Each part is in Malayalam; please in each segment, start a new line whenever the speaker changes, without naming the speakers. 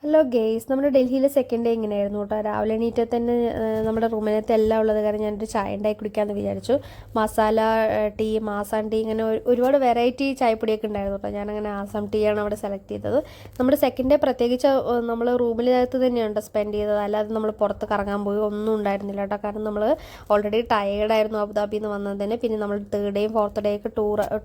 ഹലോ ഗെയ്സ്, നമ്മുടെ ഡൽഹിയിലെ സെക്കൻഡ് ഡേ ഇങ്ങനെയായിരുന്നു കേട്ടോ. രാവിലെ എണീറ്റ് തന്നെ നമ്മുടെ റൂമിനകത്ത് എല്ലാം ഉള്ളത് കാരണം ഞാനൊരു ചായ ഉണ്ടാക്കി കുടിക്കാമെന്ന് വിചാരിച്ചു. മസാല ടീ, ആസാം ടീ, ഇങ്ങനെ ഒരുപാട് വെറൈറ്റി ചായപ്പൊടിയൊക്കെ ഉണ്ടായിരുന്നു കേട്ടോ. ഞാനങ്ങനെ ആസാം ടീയാണ് അവിടെ സെലക്ട് ചെയ്തത്. നമ്മുടെ സെക്കൻഡ് ഡേ പ്രത്യേകിച്ച് നമ്മൾ റൂമിനകത്ത് തന്നെയാണ് സ്പെൻഡ് ചെയ്തത്. അല്ലാതെ നമ്മൾ പുറത്ത് കറങ്ങാൻ പോയി ഒന്നും ഉണ്ടായിരുന്നില്ല കേട്ടോ. കാരണം നമ്മൾ ഓൾറെഡി ടയേർഡായിരുന്നു അബുദാബിയിൽ നിന്ന് വന്നത് തന്നെ. പിന്നെ നമ്മൾ തേർഡ് ഡേയും ഫോർത്ത് ഡേ ഒക്കെ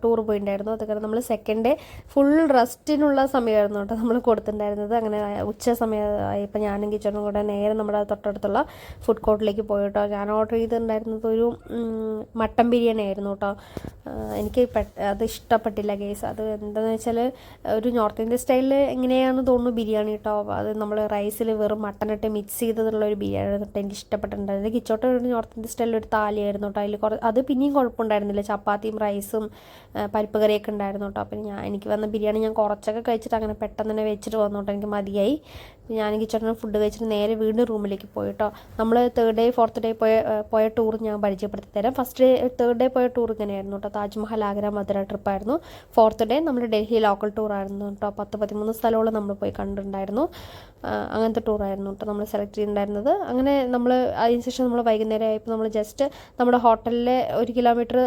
ടൂർ പോയിട്ടുണ്ടായിരുന്നു. അത് കാരണം നമ്മൾ സെക്കൻഡ് ഡേ ഫുൾ റെസ്റ്റിനുള്ള സമയമായിരുന്നു കേട്ടോ നമ്മൾ കൊടുത്തിട്ടുണ്ടായിരുന്നത്. അങ്ങനെ ഉച്ച സമയമായപ്പോൾ ഞാനും കിച്ചണും കൂടെ നേരെ നമ്മുടെ തൊട്ടടുത്തുള്ള ഫുഡ് കോർട്ടിലേക്ക് പോയി കേട്ടോ. ഞാൻ ഓർഡർ ചെയ്തിട്ടുണ്ടായിരുന്നത് ഒരു മട്ടൻ ബിരിയാണി ആയിരുന്നു കേട്ടോ. എനിക്ക് അത് ഇഷ്ടപ്പെട്ടില്ല ഗേസ്. അത് എന്താണെന്ന് വെച്ചാൽ ഒരു നോർത്ത് ഇന്ത്യൻ സ്റ്റൈലിൽ എങ്ങനെയാണെന്ന് തോന്നുന്നു ബിരിയാണി കേട്ടോ. അത് നമ്മൾ റൈസിൽ വെറും മട്ടനിട്ട് മിക്സ് ചെയ്തിട്ടുള്ള ഒരു ബിരിയാണി തൊട്ട് എനിക്ക് ഇഷ്ടപ്പെട്ടിട്ടുണ്ടായിരുന്നു. കിച്ചോട്ട് ഒരു നോർത്ത് ഇന്ത്യൻ സ്റ്റൈലിൽ ഒരു താലിയായിരുന്നു കേട്ടോ. അതിൽ അത് പിന്നെയും കുഴപ്പമുണ്ടായിരുന്നില്ല. ചപ്പാത്തിയും റൈസും പരിപ്പ് കറിയൊക്കെ ഉണ്ടായിരുന്നു കേട്ടോ. അപ്പം എനിക്ക് വന്ന ബിരിയാണി ഞാൻ കുറച്ചൊക്കെ കഴിച്ചിട്ട് അങ്ങനെ പെട്ടെന്ന് തന്നെ വെച്ചിട്ട് വന്നു കേട്ടോ. എനിക്ക് മതിയായി. ഞാൻ കിച്ചണിൽ ഫുഡ് കഴിച്ചിട്ട് നേരെ വീണ്ടും റൂമിലേക്ക് പോയി കേട്ടോ. നമ്മൾ തേർഡ് ഡേ ഫോർത്ത് ഡേ പോയ ടൂർ ഞാൻ പരിചയപ്പെടുത്തി തരാം. തേർഡ് ഡേ പോയ ടൂർ ഇങ്ങനെയായിരുന്നു കേട്ടോ. താജ്മഹൽ, ആഗ്ര, മധുര ട്രിപ്പായിരുന്നു. ഫോർത്ത് ഡേ നമ്മൾ ഡൽഹി ലോക്കൽ ടൂറായിരുന്നു കേട്ടോ. 10-13 സ്ഥലങ്ങളും നമ്മൾ പോയി കണ്ടിട്ടുണ്ടായിരുന്നു. അങ്ങനത്തെ ടൂറായിരുന്നു കേട്ടോ നമ്മൾ സെലക്ട് ചെയ്തിട്ടുണ്ടായിരുന്നത്. അങ്ങനെ നമ്മൾ അതിനുശേഷം നമ്മൾ വൈകുന്നേരം ആയപ്പോൾ നമ്മൾ ജസ്റ്റ് നമ്മുടെ ഹോട്ടലിലെ 1 കിലോമീറ്റർ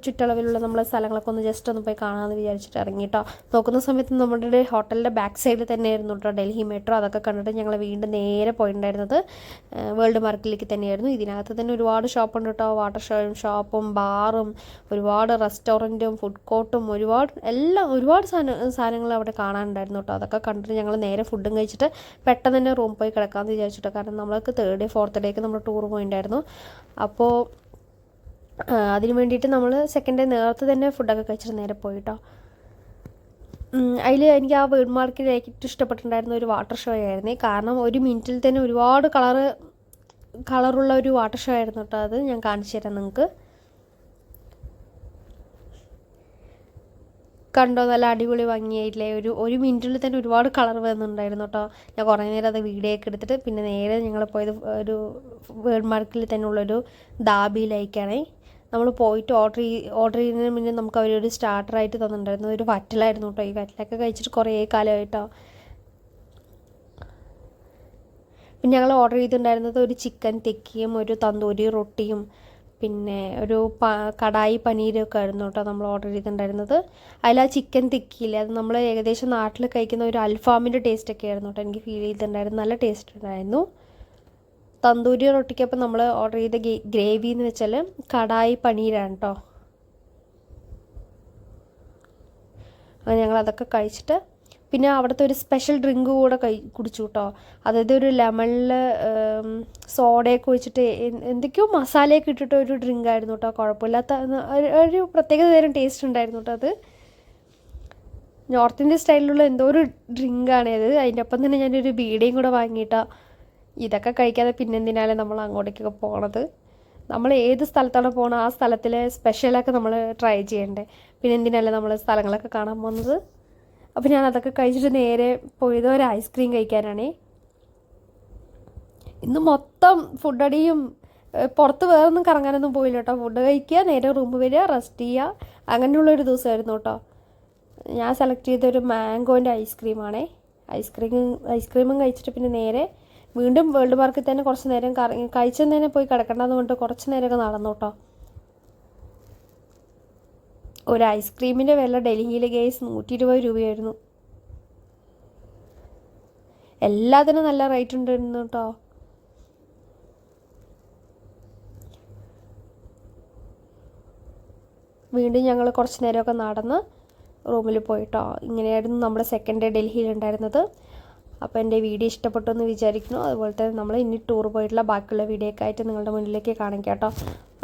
ചുറ്റളവിലുള്ള നമ്മളെ സ്ഥലങ്ങളൊക്കെ ഒന്ന് ജസ്റ്റ് ഒന്ന് പോയി കാണാമെന്ന് വിചാരിച്ചിട്ട് ഇറങ്ങി കേട്ടോ. നോക്കുന്ന സമയത്ത് നമ്മുടെ ഹോട്ടലിൻ്റെ ബാക്ക് സൈഡിൽ തന്നെയായിരുന്നു കേട്ടോ ഡൽഹി മെട്രോ. അതൊക്കെ കണ്ടിട്ട് ഞങ്ങൾ വീണ്ടും നേരെ പോയിട്ടുണ്ടായിരുന്നത് വേൾഡ് മാർക്കറ്റിലേക്ക് തന്നെയായിരുന്നു. ഇതിനകത്ത് തന്നെ ഒരുപാട് ഷോപ്പുണ്ട് കേട്ടോ. വാട്ടർ ഷോപ്പും ബാറും ഒരുപാട് റെസ്റ്റോറൻറ്റും ഫുഡ് കോർട്ടും ഒരുപാട് സാധനങ്ങൾ അവിടെ കാണാനുണ്ടായിരുന്നു കേട്ടോ. അതൊക്കെ കണ്ടിട്ട് ഞങ്ങൾ നേരെ ഫുഡും കഴിച്ചിട്ട് പെട്ടെന്ന് തന്നെ റൂം പോയി കിടക്കാമെന്ന് വിചാരിച്ചിട്ടോ. കാരണം നമ്മൾക്ക് തേർഡ് ഡേ ഫോർത്ത് ഡേക്ക് നമ്മൾ ടൂർ പോയിട്ടുണ്ടായിരുന്നു. അപ്പോൾ അതിന് വേണ്ടിയിട്ട് നമ്മൾ സെക്കൻഡ് ഡേ നേരത്തെ തന്നെ ഫുഡൊക്കെ കഴിച്ചിട്ട് നേരെ പോയിട്ടോ. അതിൽ എനിക്ക് ആ വേൾഡ് മാർക്കറ്റിൽ ഏറ്റവും ഇഷ്ടപ്പെട്ടിട്ടുണ്ടായിരുന്ന ഒരു വാട്ടർ ഷോ ആയിരുന്നു. കാരണം 1 മിനിറ്റിൽ തന്നെ ഒരുപാട് കളറുള്ള ഒരു വാട്ടർ ഷോ ആയിരുന്നു കേട്ടോ. അത് ഞാൻ കാണിച്ചു തരാം നിങ്ങൾക്ക്. കണ്ടോ, നല്ല അടിപൊളി ഭംഗിയായിട്ടില്ലേ. ഒരു മിനിറ്റിൽ തന്നെ ഒരുപാട് കളർ വരുന്നുണ്ടായിരുന്നു കേട്ടോ. ഞാൻ കുറേ നേരം അത് വീഡിയോ ഒക്കെ എടുത്തിട്ട് പിന്നെ നേരെ ഞങ്ങൾ പോയത് ഒരു വേൾഡ് മാർക്കറ്റിൽ തന്നെ ഉള്ളൊരു ദാബിയിലേക്കാണ്. നമ്മൾ പോയിട്ട് ഓർഡർ ചെയ്യുന്നതിന് മുന്നേ നമുക്ക് അവരൊരു സ്റ്റാർട്ടറായിട്ട് തന്നിട്ടുണ്ടായിരുന്നു. ഒരു വറ്റലായിരുന്നു കേട്ടോ. ഈ വറ്റലൊക്കെ കഴിച്ചിട്ട് കുറേ കാലമായിട്ടോ. പിന്നെ ഞങ്ങൾ ഓർഡർ ചെയ്തിട്ടുണ്ടായിരുന്നത് ഒരു ചിക്കൻ തിക്കിയും ഒരു തന്തൂരി റൊട്ടിയും പിന്നെ ഒരു കടായി പനീരൊക്കെ ആയിരുന്നു കേട്ടോ നമ്മൾ ഓർഡർ ചെയ്തിട്ടുണ്ടായിരുന്നത്. അതിൽ ആ ചിക്കൻ തിക്കിയില്ലേ, അത് നമ്മൾ ഏകദേശം നാട്ടിൽ കഴിക്കുന്ന ഒരു അൽഫാമിൻ്റെ ടേസ്റ്റൊക്കെ ആയിരുന്നു കേട്ടോ എനിക്ക് ഫീൽ ചെയ്തിട്ടുണ്ടായിരുന്നു. നല്ല ടേസ്റ്റ് ഉണ്ടായിരുന്നു. തന്തൂരി റൊട്ടിക്കപ്പം നമ്മൾ ഓർഡർ ചെയ്ത ഗ്രേവി എന്ന് വെച്ചാൽ കടായി പനീരാണ് കേട്ടോ. അങ്ങനെ ഞങ്ങൾ അതൊക്കെ കഴിച്ചിട്ട് പിന്നെ അവിടുത്തെ ഒരു സ്പെഷ്യൽ ഡ്രിങ്ക് കൂടെ കുടിച്ചു കേട്ടോ. അതായത് ഒരു ലെമണിൽ സോഡയൊക്കെ ഒഴിച്ചിട്ട് എന്തൊക്കെയോ മസാലയൊക്കെ ഇട്ടിട്ട് ഒരു ഡ്രിങ്ക് ആയിരുന്നു കേട്ടോ. കുഴപ്പമില്ലാത്ത ഒരു പ്രത്യേക തരം ടേസ്റ്റ് ഉണ്ടായിരുന്നു കേട്ടോ. അത് നോർത്ത് ഇന്ത്യൻ സ്റ്റൈലിലുള്ള എന്തോ ഒരു ഡ്രിങ്കാണ് അത്. അതിൻ്റെ ഒപ്പം തന്നെ ഞാനൊരു ബീഡയും കൂടെ വാങ്ങിയിട്ടോ. ഇതൊക്കെ കഴിക്കാതെ പിന്നെന്തിനാലും നമ്മൾ അങ്ങോട്ടേക്കൊക്കെ പോകണത്. നമ്മൾ ഏത് സ്ഥലത്താണ് പോകണം ആ സ്ഥലത്തിലെ സ്പെഷ്യലൊക്കെ നമ്മൾ ട്രൈ ചെയ്യണ്ടേ. പിന്നെ എന്തിനല്ലേ നമ്മൾ സ്ഥലങ്ങളൊക്കെ കാണാൻ പോകുന്നത്. അപ്പോൾ ഞാൻ അതൊക്കെ കഴിച്ചിട്ട് നേരെ പോയത് ഒരു ഐസ്ക്രീം കഴിക്കാനാണേ. ഇന്ന് മൊത്തം ഫുഡടിയും പുറത്ത് വേറൊന്നും കറങ്ങാനൊന്നും പോയില്ല കേട്ടോ. ഫുഡ് കഴിക്കുക, നേരെ റൂമിൽ വരിക, റെസ്റ്റ് ചെയ്യുക, അങ്ങനെയുള്ളൊരു ദിവസമായിരുന്നു കേട്ടോ. ഞാൻ സെലക്ട് ചെയ്തൊരു മാംഗോൻ്റെ ഐസ്ക്രീമാണേ. ഐസ്ക്രീമും കഴിച്ചിട്ട് പിന്നെ നേരെ വീണ്ടും വേൾഡ് മാർക്കറ്റിൽ തന്നെ കുറച്ച് നേരം കഴിച്ചെന്ന് തന്നെ പോയി കിടക്കണ്ടെന്ന് പറഞ്ഞിട്ട് കുറച്ച് നേരമൊക്കെ നടന്നു കേട്ടോ. ഒരു ഐസ്ക്രീമിൻ്റെ വില ഡൽഹിയിലെ ഗേസ് 120 രൂപയായിരുന്നു. എല്ലാത്തിനും നല്ല റേറ്റ് ഉണ്ടായിരുന്നു കേട്ടോ. വീണ്ടും ഞങ്ങൾ കുറച്ച് നേരമൊക്കെ നടന്ന് റൂമിൽ പോയിട്ടോ. ഇങ്ങനെയായിരുന്നു നമ്മുടെ സെക്കൻഡ് ഡേ ഡൽഹിയിലുണ്ടായിരുന്നത്. അപ്പോൾ എൻ്റെ വീഡിയോ ഇഷ്ടപ്പെട്ടു എന്ന് വിചാരിക്കുന്നു. അതുപോലെ തന്നെ നമ്മൾ ഇനി ടൂർ പോയിട്ടുള്ള ബാക്കിയുള്ള വീഡിയോ ഒക്കെ ആയിട്ട് നിങ്ങളുടെ മുന്നിലേക്ക് കാണിക്കാം കേട്ടോ.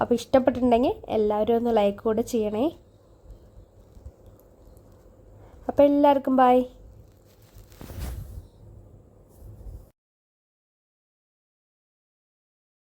അപ്പോൾ ഇഷ്ടപ്പെട്ടിട്ടുണ്ടെങ്കിൽ എല്ലാവരും ഒന്ന് ലൈക്ക് കൂടെ ചെയ്യണേ. അപ്പോൾ എല്ലാവർക്കും ബൈ.